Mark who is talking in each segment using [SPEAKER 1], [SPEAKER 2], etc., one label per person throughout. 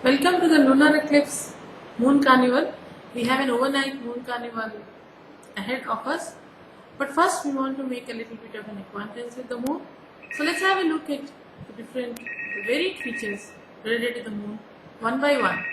[SPEAKER 1] Welcome to the Lunar Eclipse Moon Carnival. We have an overnight Moon Carnival ahead of us. But first we want to make a little bit of an acquaintance with the Moon. So let's have a look at the varied features related to the Moon one by one.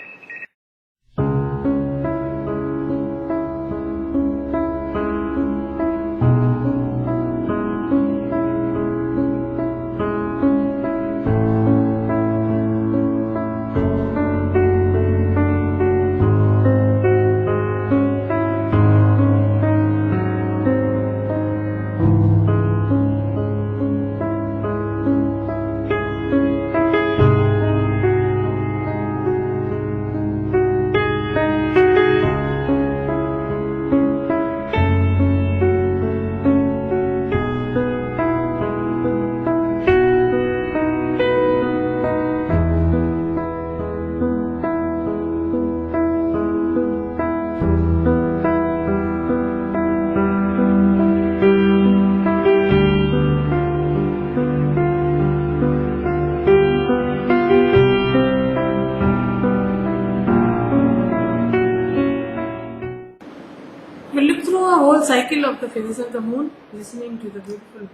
[SPEAKER 1] We'll look through a whole cycle of the phases of the Moon, listening to the beautiful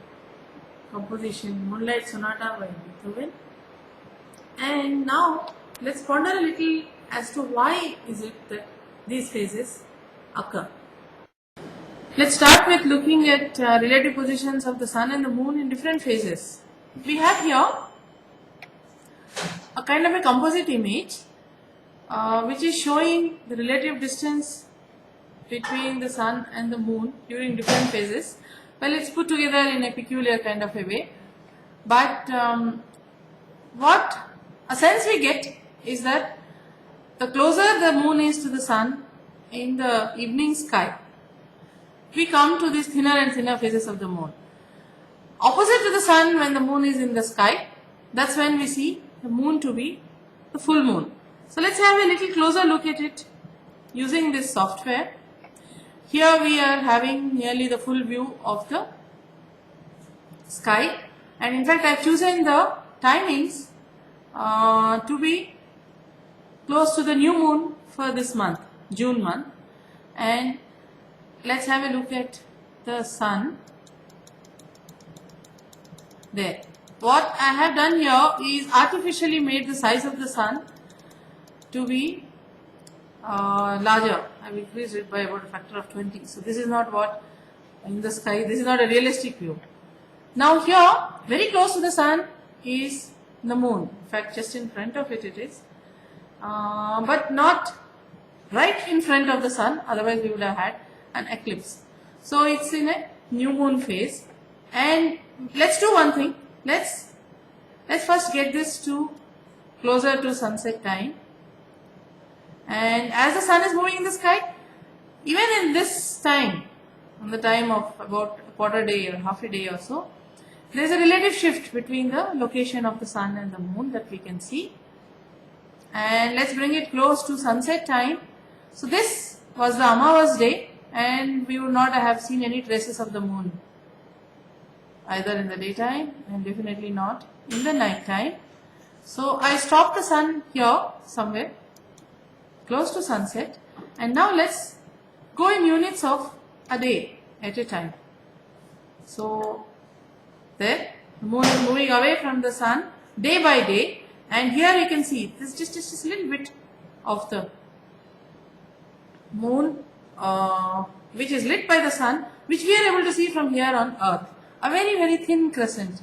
[SPEAKER 1] composition Moonlight Sonata by Beethoven. And now let's ponder a little as to why is it that these phases occur. Let's start with looking at relative positions of the Sun and the Moon in different phases. We have here a kind of a composite image which is showing the relative distance between the Sun and the Moon during different phases. Well, it's put together in a peculiar kind of a way, but what a sense we get is that the closer the Moon is to the Sun in the evening sky, we come to these thinner and thinner phases of the Moon. Opposite to the Sun, when the Moon is in the sky, that's when we see the Moon to be the full Moon. So let's have a little closer look at it using this software. Here we are having nearly the full view of the sky, and in fact I have chosen the timings to be close to the new moon for this month, June month. And let's have a look at the Sun there. What I have done here is artificially made the size of the Sun to be larger. I have increased it by about a factor of 20. So this is not what in the sky, this is not a realistic view. Now here, very close to the Sun is the Moon. In fact, just in front of it is, but not right in front of the Sun, otherwise we would have had an eclipse. So it's in a new moon phase. And let's do one thing. Let's first get this to closer to sunset time. And as the Sun is moving in the sky, even in this time, on the time of about a quarter day or half a day or so, there is a relative shift between the location of the Sun and the Moon that we can see. And let's bring it close to sunset time. So this was the Amavas day, and we would not have seen any traces of the Moon either in the daytime and definitely not in the night time. So I stopped the Sun here somewhere close to sunset, and now let's go in units of a day at a time. So there, the Moon is moving away from the Sun day by day, and here you can see this just a little bit of the Moon which is lit by the Sun, which we are able to see from here on Earth, a very thin crescent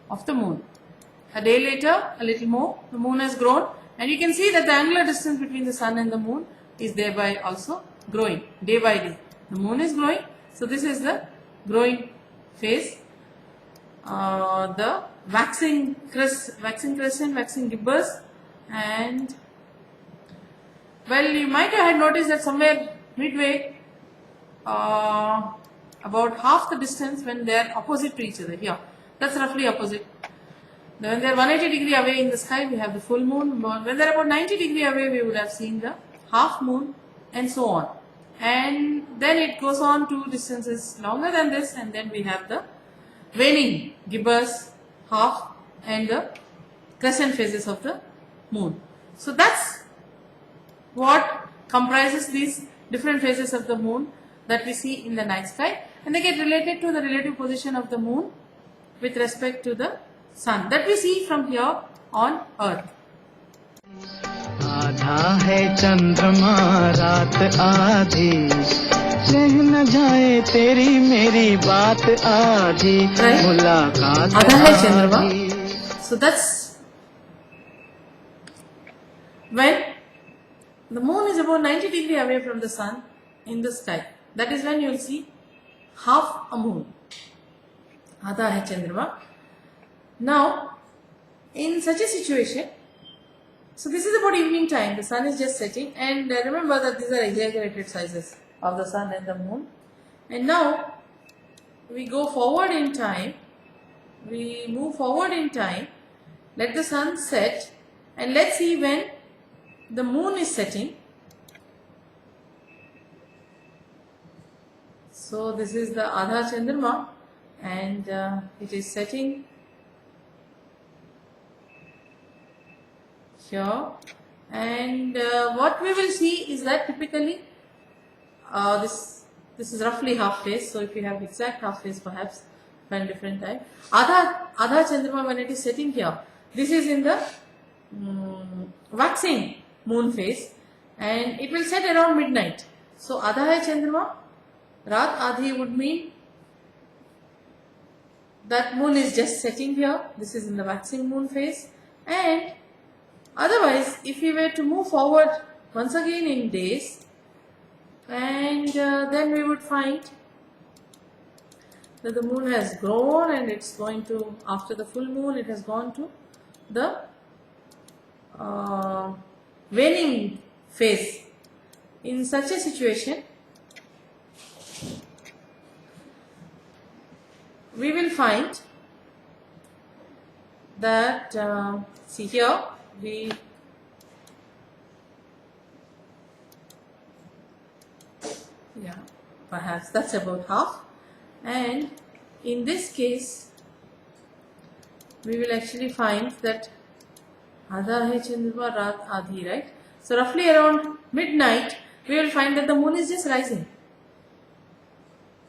[SPEAKER 1] of the Moon. A day later, a little more, the Moon has grown, and you can see that the angular distance between the Sun and the Moon is thereby also growing day by day. The Moon is growing, so this is the growing phase. The waxing crescent, waxing gibbous, and well, you might have had noticed that somewhere midway, about half the distance when they are opposite to each other. Here, that's roughly opposite. When they are 180 degree away in the sky, we have the full moon. When they are about 90 degree away, we would have seen the half moon, and so on. And then it goes on to distances longer than this, and then we have the waning gibbous, half, and the crescent phases of the moon. So that's what comprises these different phases of the moon that we see in the night sky, and they get related to the relative position of the moon with respect to the sun that we see from here on earth.
[SPEAKER 2] आधा है चंद्रमा रात आधी कह न जाए तेरी मेरी बात आधी मुलाकात
[SPEAKER 1] आधा है चंद्रमा. So that's when the moon is about 90 degrees away from the sun in the sky. That is when you will see half a moon. Adha hai Chandrama. Now, in such a situation, so this is about evening time, the sun is just setting, and remember that these are exaggerated sizes of the sun and the moon. And now, we go forward in time, we move forward in time, let the sun set, and let's see when the moon is setting. So this is the Adha Chandrama, and it is setting here, and what we will see is that typically this is roughly half phase. So if you have exact half phase, perhaps find different time. Adha Chandrama, when it is setting here, this is in the waxing moon phase, and it will set around midnight. So Adha hai Chandrama, Raat Adhi would mean that moon is just setting here. This is in the waxing moon phase, and otherwise, if we were to move forward once again in days, and then we would find that the moon has grown, and it's going to, after the full moon, it has gone to the waning phase. In such a situation, we will find that, see here, perhaps that's about half, and in this case we will actually find that Adha hai Chandrama Raat Adhi, right? So roughly around midnight we will find that the moon is just rising.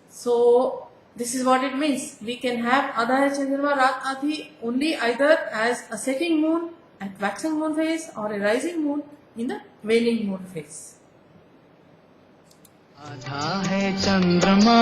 [SPEAKER 1] So this is what it means. We can have Adha hai Chandrama Raat Adhi only either as a setting moon at waxing moon phase or a rising moon in the waning moon phase.
[SPEAKER 2] आधा है चंद्रमा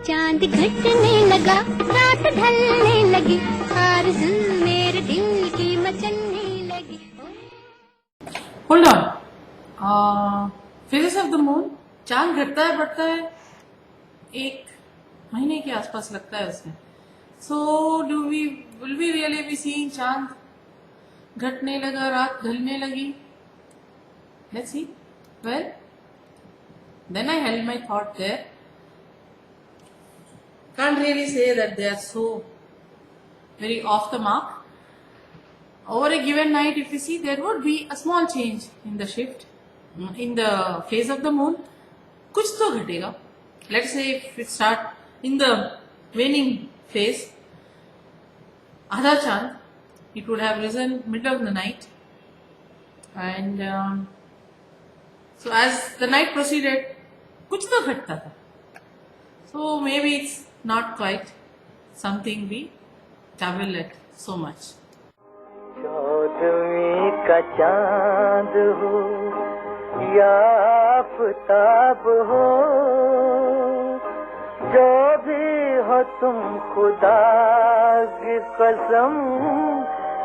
[SPEAKER 2] चांद घटने लगा रात ढलने लगी आरज़ू मेरे दिल की मचलने लगी.
[SPEAKER 1] Hold on. Phases of the moon, चांद घटता है बढ़ता है, एक महीने के आसपास लगता है उसमें. So will we really be seeing चांद घटने लगा रात ढलने लगी? Let's see. Well, then I held my thought there. Can't really say that they are so very off the mark. Over a given night, if you see, there would be a small change in the shift, in the phase of the moon. कुछ तो घटेगा. Let's say if we start in the waning phase, Adha Chand, it would have risen middle of the night, and so as the night proceeded, कुछ तो घटता था. So maybe it's not quite something we travel at so much.
[SPEAKER 2] चौदहवीं का चांद हो या आफताब हो जो भी हो तुम खुदा की कसम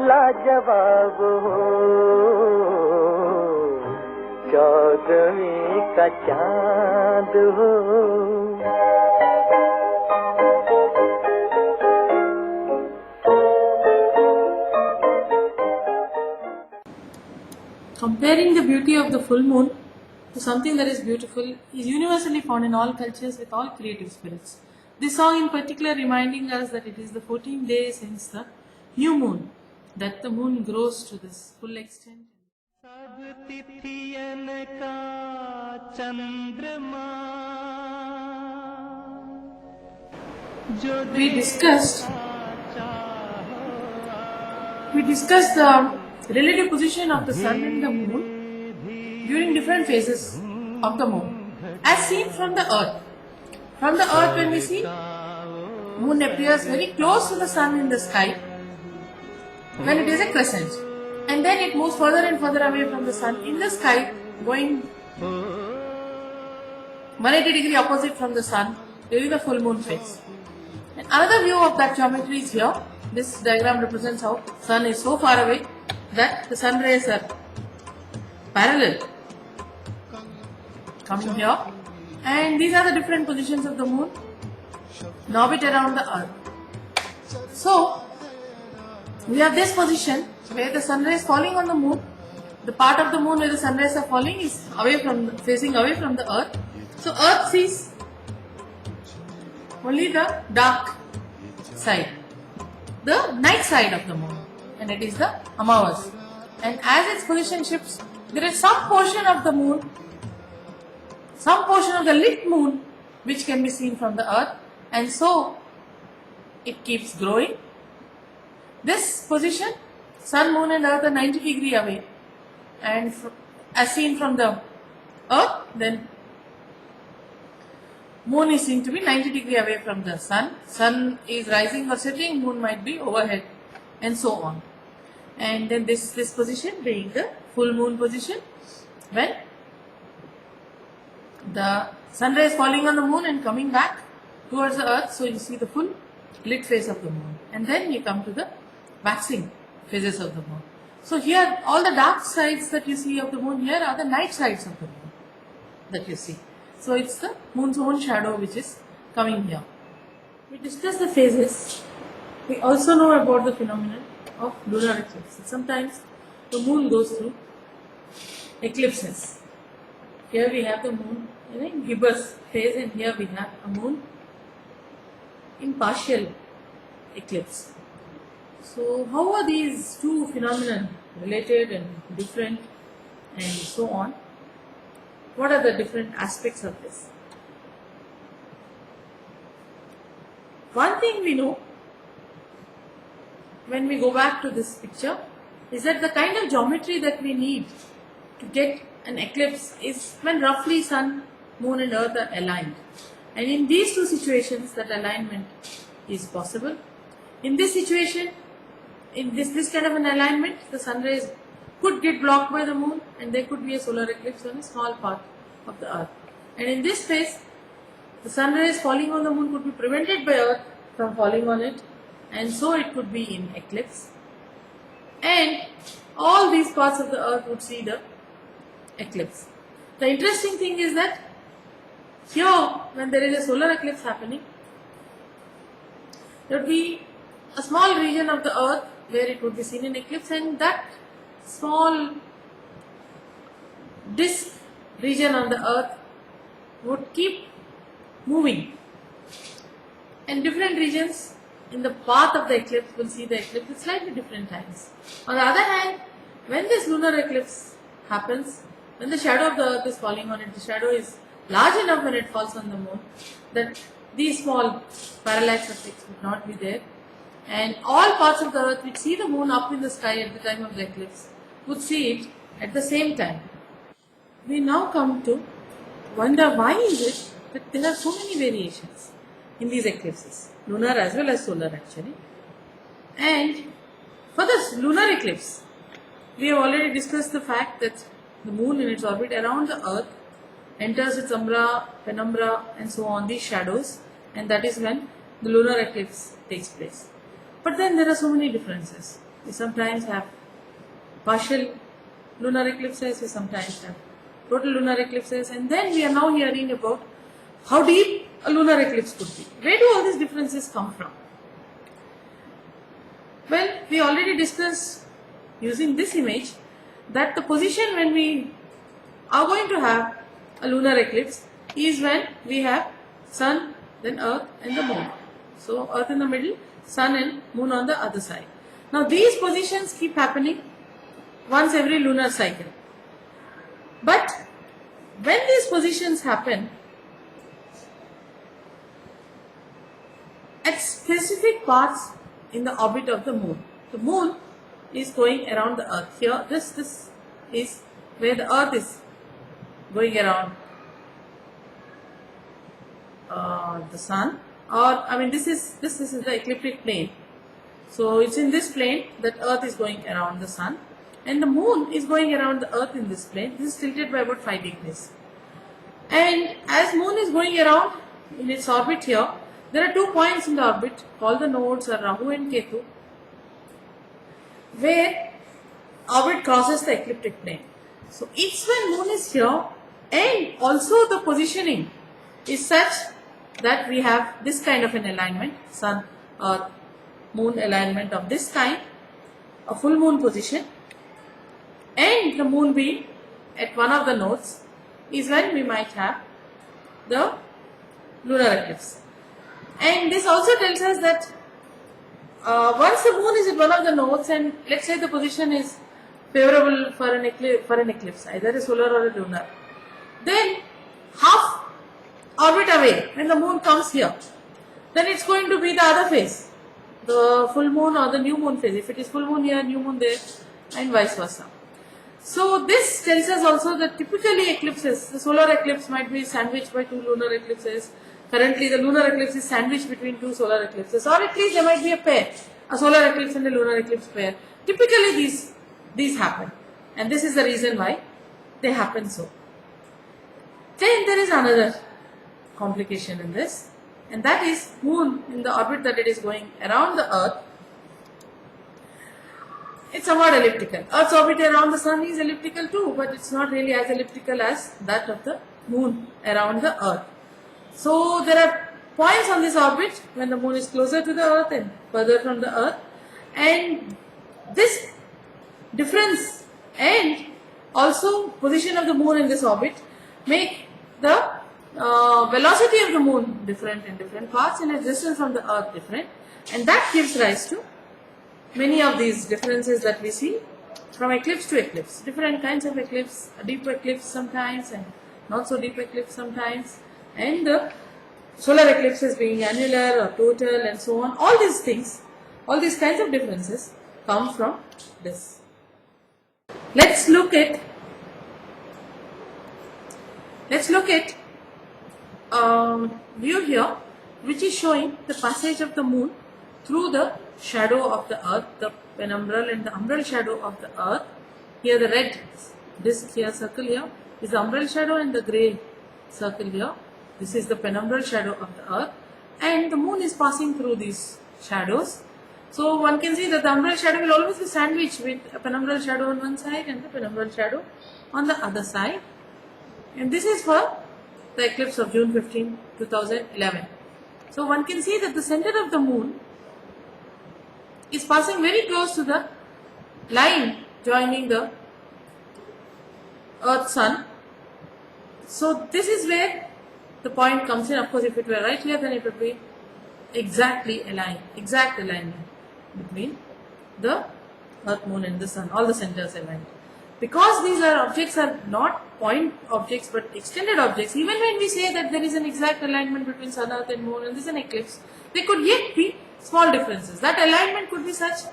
[SPEAKER 2] लाजवाब हो चौदहवीं का चांद हो.
[SPEAKER 1] Comparing the beauty of the full moon to something that is beautiful is universally found in all cultures with all creative spirits. This song in particular reminding us that it is the 14th day since the new moon that the moon grows to this full extent.
[SPEAKER 3] सब तिथियन का चंद्रमा जो
[SPEAKER 1] We discussed the relative position of the sun and the moon during different phases of the moon as seen from the earth. From the earth, when we see moon appears very close to the sun in the sky when it is a crescent, and then it moves further and further away from the sun in the sky, going 180 degree opposite from the sun during the full moon phase. And another view of that geometry is here. This diagram represents how sun is so far away that the sun rays are parallel coming here, and these are the different positions of the moon in orbit around the earth. So we have this position where the sun rays falling on the moon, the part of the moon where the sun rays are falling is facing away from the earth. So earth sees only the dark side, the night side of the moon, and it is the Amavas. And as its position shifts, there is some portion of the moon, some portion of the lit moon which can be seen from the earth, and so it keeps growing. This position, sun, moon and earth are 90 degree away, and as seen from the earth, then moon is seen to be 90 degree away from the sun. Sun is rising or setting, moon might be overhead, and so on. And then this position being the full moon position, when the sun rays falling on the moon and coming back towards the earth, so you see the full lit phase of the moon, and then you come to the waxing phases of the moon. So here all the dark sides that you see of the moon here are the night sides of the moon that you see. So it's the moon's own shadow which is coming here. We discussed the phases. We also know about the phenomenon of lunar eclipse. Sometimes the moon goes through eclipses. Here we have the moon in a gibbous phase, and here we have a moon in partial eclipse. So how are these two phenomena related and different, and so on? What are the different aspects of this? One thing we know when we go back to this picture is that the kind of geometry that we need to get an eclipse is when roughly sun, moon and earth are aligned. And in these two situations that alignment is possible. In this situation, in this kind of an alignment, the sun rays could get blocked by the moon, and there could be a solar eclipse on a small part of the earth. And in this phase, the sun rays falling on the moon could be prevented by earth from falling on it, and so it could be in eclipse. And all these parts of the earth would see the eclipse. The interesting thing is that here, when there is a solar eclipse happening, there would be a small region of the earth where it would be seen in eclipse, and that small disk region on the earth would keep moving, and different regions in the path of the eclipse will see the eclipse at slightly different times. On the other hand, when this lunar eclipse happens, when the shadow of the earth is falling on it, the shadow is large enough when it falls on the moon that these small parallax effects would not be there, and all parts of the earth which see the moon up in the sky at the time of the eclipse would see it at the same time. We now come to wonder why is it that there are so many variations in these eclipses, lunar as well as solar actually. And for this lunar eclipse, we have already discussed the fact that the moon in its orbit around the earth enters its umbra, penumbra and so on, these shadows, and that is when the lunar eclipse takes place. But then there are so many differences. We sometimes have partial lunar eclipses, we sometimes have total lunar eclipses, and then we are now hearing about how deep a lunar eclipse could be. Where do all these differences come from? Well, we already discussed using this image that the position when we are going to have a lunar eclipse is when we have sun, then earth and the moon. So earth in the middle, sun and moon on the other side. Now these positions keep happening once every lunar cycle. But when these positions happen at specific parts in the orbit of the moon is going around the earth. Here, this is where the earth is going around the sun, or I mean this is the ecliptic plane. So it's in this plane that earth is going around the sun, and the moon is going around the earth in this plane. This is tilted by about 5 degrees. And as moon is going around in its orbit here, there are 2 points in the orbit called the nodes, or Rahu and Ketu, where orbit crosses the ecliptic plane. So it's when moon is here, and also the positioning is such that we have this kind of an alignment, sun or moon alignment of this kind, a full moon position, and the moon being at one of the nodes, is when we might have the lunar eclipse. And this also tells us that once the moon is at one of the nodes, and let's say the position is favorable for an eclipse, either a solar or a lunar, then half orbit away, when the moon comes here, then it's going to be the other phase, the full moon or the new moon phase. If it is full moon here, new moon there, and vice versa. So this tells us also that typically eclipses, the solar eclipse might be sandwiched by 2 lunar eclipses. Currently the lunar eclipse is sandwiched between 2 solar eclipses, or at least there might be a pair, a solar eclipse and a lunar eclipse pair. Typically these happen, and this is the reason why they happen so. Then there is another complication in this, and that is moon in the orbit that it is going around the earth. It's somewhat elliptical. Earth's orbit around the sun is elliptical too, but it's not really as elliptical as that of the moon around the earth. So there are points on this orbit when the moon is closer to the earth and further from the earth, and this difference and also position of the moon in this orbit make the velocity of the moon different in different parts, and its distance from the earth different, and that gives rise to many of these differences that we see from eclipse to eclipse. Different kinds of eclipse, a deep eclipse sometimes and not so deep eclipse sometimes, and the solar eclipses being annular or total and so on. All these things, all these kinds of differences come from this. Let's look at view here, which is showing the passage of the moon through the shadow of the earth, the penumbral and the umbral shadow of the earth. Here the red disk here, circle here, is the umbral shadow, and the grey circle here, this is the penumbral shadow of the earth, and the moon is passing through these shadows. So one can see that the umbral shadow will always be sandwiched with a penumbral shadow on one side and the penumbral shadow on the other side. And this is for the eclipse of June 15, 2011. So one can see that the center of the moon is passing very close to the line joining the earth sun. So this is where the point comes in. Of course, if it were right here, then it would be exactly aligned, exact alignment between the earth, moon and the sun, all the centers aligned. Because these objects are not point objects but extended objects, even when we say that there is an exact alignment between sun, earth and moon and this is an eclipse, there could yet be small differences. That alignment could be such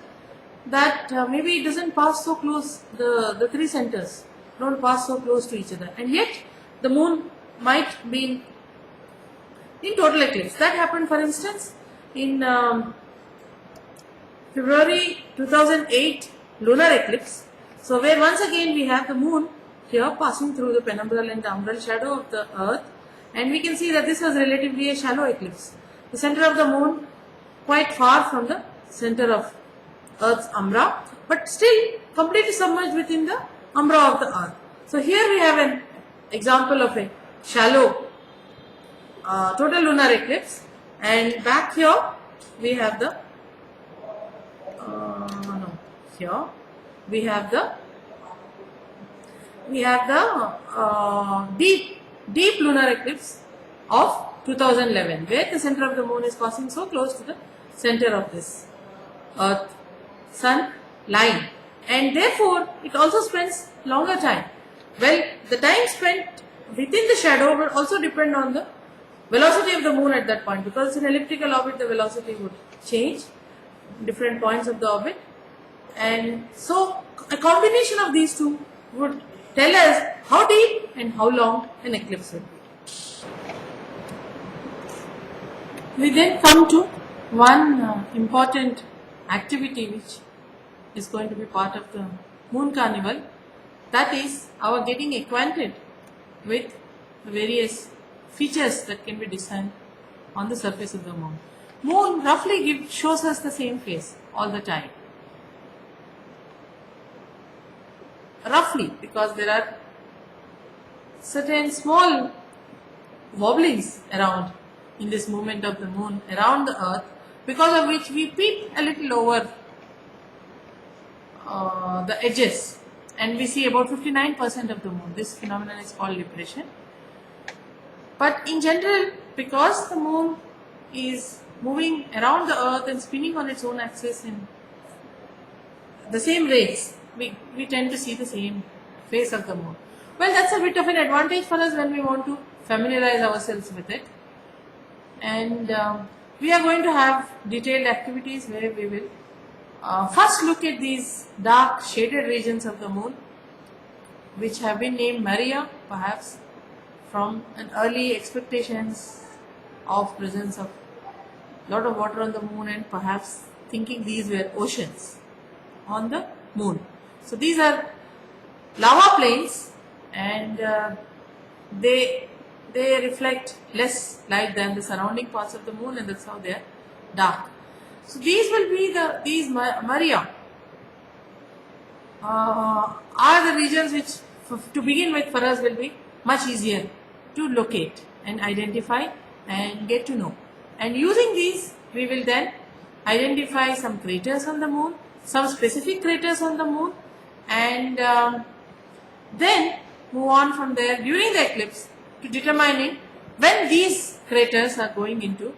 [SPEAKER 1] that maybe it doesn't pass so close, the 3 centers don't pass so close to each other, and yet the moon might be in total eclipse. That happened, for instance, in February 2008 lunar eclipse. So where once again we have the moon here passing through the penumbral and the umbral shadow of the earth, and we can see that this was relatively a shallow eclipse. The center of the moon quite far from the center of earth's umbra, but still completely submerged within the umbra of the earth. So here we have an example of a shallow total lunar eclipse, and back here we have the here we have the deep lunar eclipse of 2011, where the center of the moon is passing so close to the center of this earth sun line, and therefore it also spends longer time. Well, the time spent within the shadow will also depend on the velocity of the moon at that point, because in elliptical orbit the velocity would change different points of the orbit, and so a combination of these two would tell us how deep and how long an eclipse will be. We then come to one important activity which is going to be part of the Moon Carnival, that is our getting acquainted with the various features that can be discerned on the surface of the moon. Moon roughly shows us the same face all the time. Roughly, because there are certain small wobblings around in this movement of the moon around the earth, because of which we peep a little over the edges and we see about 59% of the moon. This phenomenon is called libration. But in general, because the moon is moving around the earth and spinning on its own axis in the same rates, we tend to see the same face of the moon. Well, that's a bit of an advantage for us when we want to familiarize ourselves with it. And we are going to have detailed activities where we will first look at these dark shaded regions of the moon, which have been named Maria, perhaps from an early expectations of presence of lot of water on the moon, and perhaps thinking these were oceans on the moon. So these are lava plains, and they reflect less light than the surrounding parts of the moon, and that's how they are dark. So these will be these Maria are the regions which to begin with for us will be much easier to locate and identify and get to know. And using these, we will then identify some craters on the moon, some specific craters on the moon, and then move on from there during the eclipse to determining when these craters are going into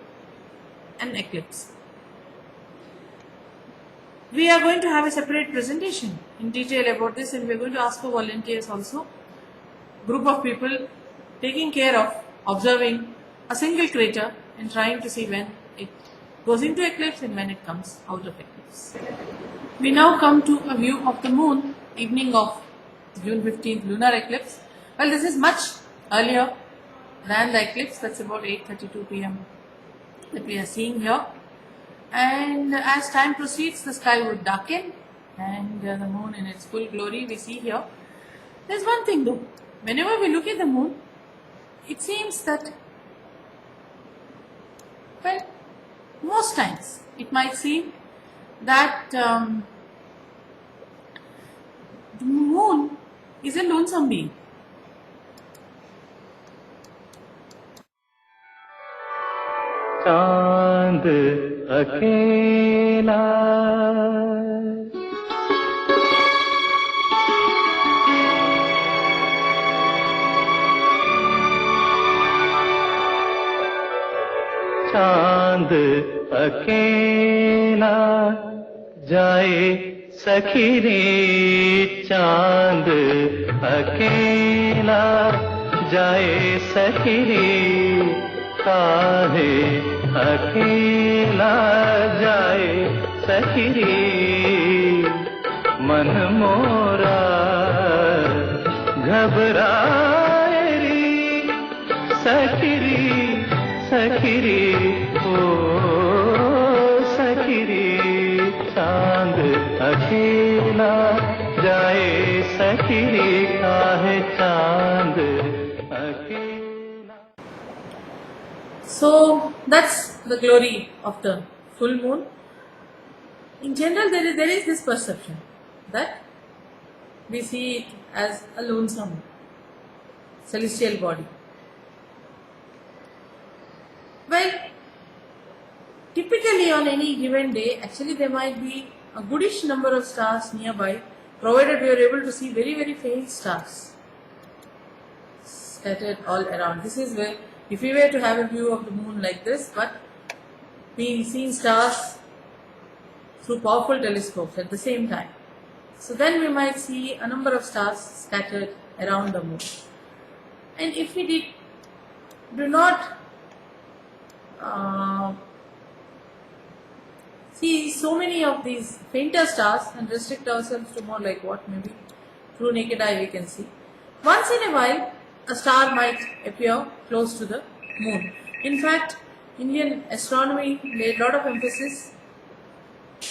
[SPEAKER 1] an eclipse. We are going to have a separate presentation in detail about this, and we are going to ask for volunteers also, group of people taking care of observing a single crater and trying to see when it goes into eclipse and when it comes out of eclipse. We now come to a view of the moon evening of June 15th lunar eclipse. Well, this is much earlier than the eclipse. That's about 8:32 p.m. that we are seeing here. And as time proceeds, the sky would darken, and the moon in its full glory we see here. There's one thing though, whenever we look at the moon, it seems that, well, most times it might seem that the moon is a lonesome being.
[SPEAKER 3] चांद अकेला चांद अकेला जाए सखी रे चांद अकेला जाए सखी रे काहे अकेला जाए सखी रे मन मोरा घबराए रे सखी रे सखी रे ओ सखी रे चांद अकेला जाए सखी रे काहे चांद अकेला.
[SPEAKER 1] So that's the glory of the full moon. In general, there is this perception that we see it as a lonesome celestial body. Well, typically on any given day, actually there might be a goodish number of stars nearby, provided we are able to see very, very faint stars scattered all around. This is where, if we were to have a view of the moon like this, but we see stars through powerful telescopes at the same time. So then we might see a number of stars scattered around the moon. And if we do not see so many of these fainter stars and restrict ourselves to more like what maybe through naked eye we can see, once in a while a star might appear close to the moon. In fact, Indian astronomy laid a lot of emphasis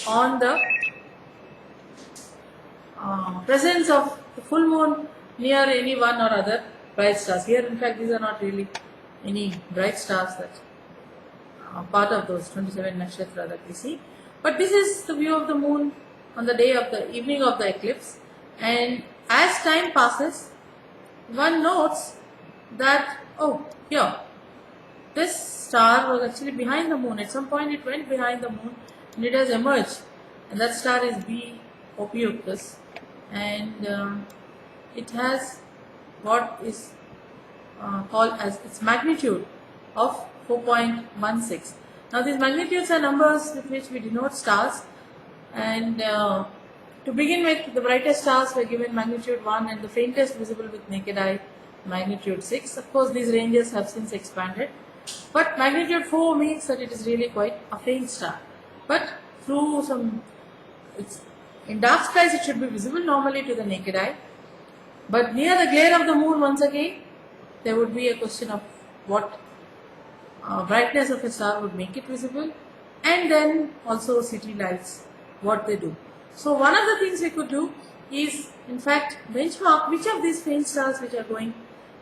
[SPEAKER 1] on the presence of the full moon near any one or other bright stars. Here, in fact, these are not really any bright stars that are part of those 27 nakshatra that we see. But this is the view of the moon on the day of the evening of the eclipse. And as time passes, one notes that, oh, here, this star was actually behind the moon. At some point it went behind the moon and it has emerged. And that star is B Ophiuchus. And it has what is called as its magnitude of 4.16. Now these magnitudes are numbers with which we denote stars. And to begin with, the brightest stars were given magnitude 1 and the faintest visible with naked eye magnitude 6. Of course, these ranges have since expanded. But magnitude 4 means that it is really quite a faint star. But through in dark skies it should be visible normally to the naked eye. But near the glare of the moon, once again, there would be a question of what brightness of a star would make it visible, and then also city lights, what they do. So one of the things we could do is, in fact, benchmark which of these faint stars which are going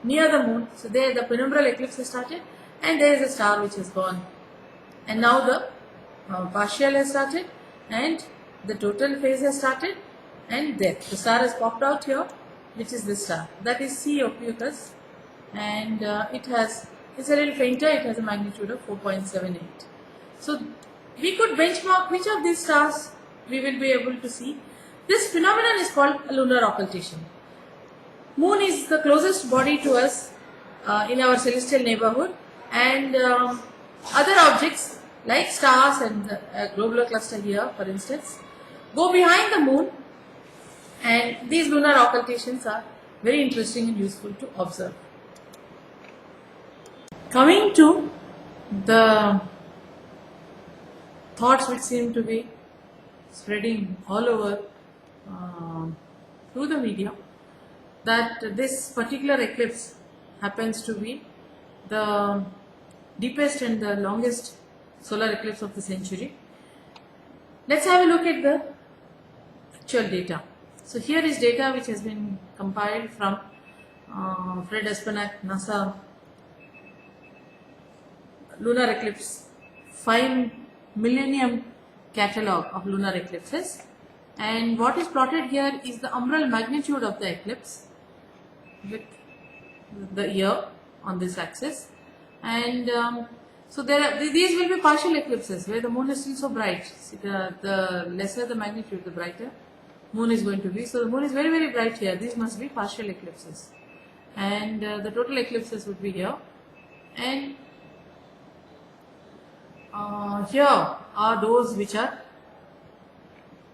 [SPEAKER 1] near the moon. So there the penumbral eclipse has started, and there is a star which has gone, and now the partial has started, and the total phase has started, and there the star has popped out here, which is this star, that is C Ophiuchus, and it's a little fainter. It has a magnitude of 4.78. So we could benchmark which of these stars we will be able to see. This phenomenon is called a lunar occultation. Moon is the closest body to us in our celestial neighborhood, and other objects like stars and a globular cluster here, for instance, go behind the moon, and these lunar occultations are very interesting and useful to observe. Coming to the thoughts which seem to be spreading all over through the media, that this particular eclipse happens to be the deepest and the longest solar eclipse of the century. Let's have a look at the actual data. So here is data which has been compiled from Fred Espenak NASA Lunar Eclipse 5 millennium catalog of lunar eclipses, and what is plotted here is the umbral magnitude of the eclipse with the year on this axis, and so these will be partial eclipses where the moon is still so bright. See, the lesser the magnitude, the brighter moon is going to be. So the moon is very, very bright here. These must be partial eclipses, and the total eclipses would be here, and here are those which are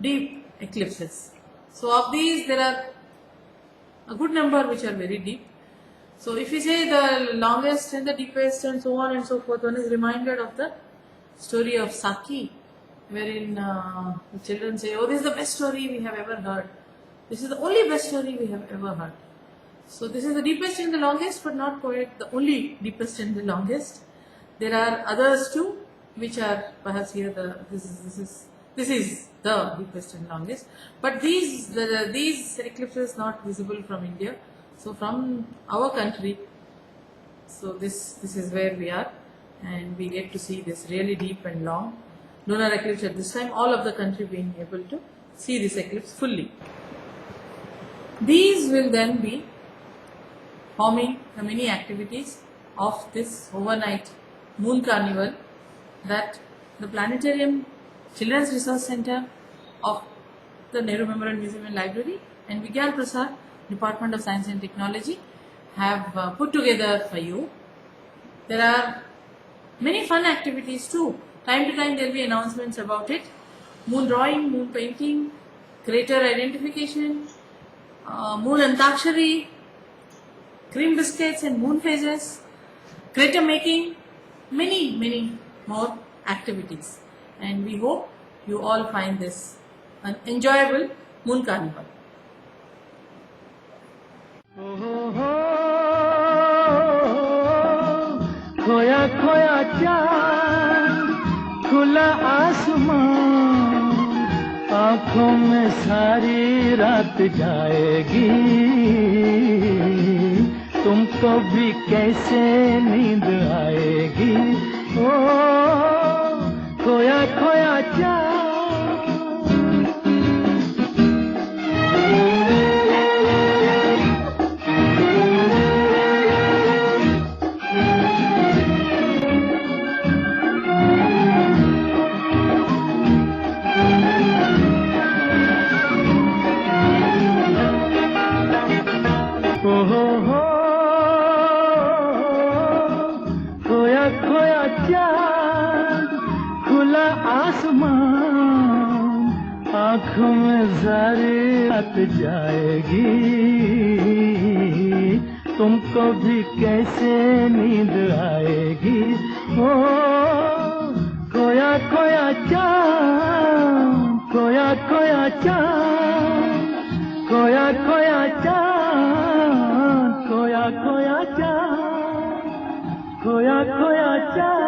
[SPEAKER 1] deep eclipses. So of these there are a good number which are very deep. So if we say the longest and the deepest and so on and so forth, one is reminded of the story of Saki, wherein the children say, oh, this is the best story we have ever heard. This is the only best story we have ever heard. So this is the deepest and the longest, but not quite the only deepest and the longest. There are others too, which are perhaps here this is the deepest and longest. But these eclipses not visible from India. So from our country, so this is where we are, and we get to see this really deep and long lunar eclipse at this time. All of the country being able to see this eclipse fully. These will then be forming the many activities of this overnight Moon Carnival that the Planetarium Children's Research Center of the Nehru Memorial Museum and Library and Vigyan Prasar Department of Science and Technology have put together for you. There are many fun activities too. Time to time there will be announcements about it. moon drawing, moon painting, crater identification, moon antakshari, cream biscuits and moon phases, crater making, many more activities. And we hope you all find this an enjoyable Moon Carnival.
[SPEAKER 3] खोया खोया चाँद खुला आसमां आँखों में सारी रात जाएगी तुमको भी कैसे नींद आएगी ओ खोया खोया चाँद खोया खोया चाँद खुला आसमान आँखों में सारी रात जाएगी तुमको भी कैसे नींद आएगी ओ खोया खोया चाँद खोया खोया चाँद खोया खोया चाँद खोया खोया चाँद खोया खोया चाँद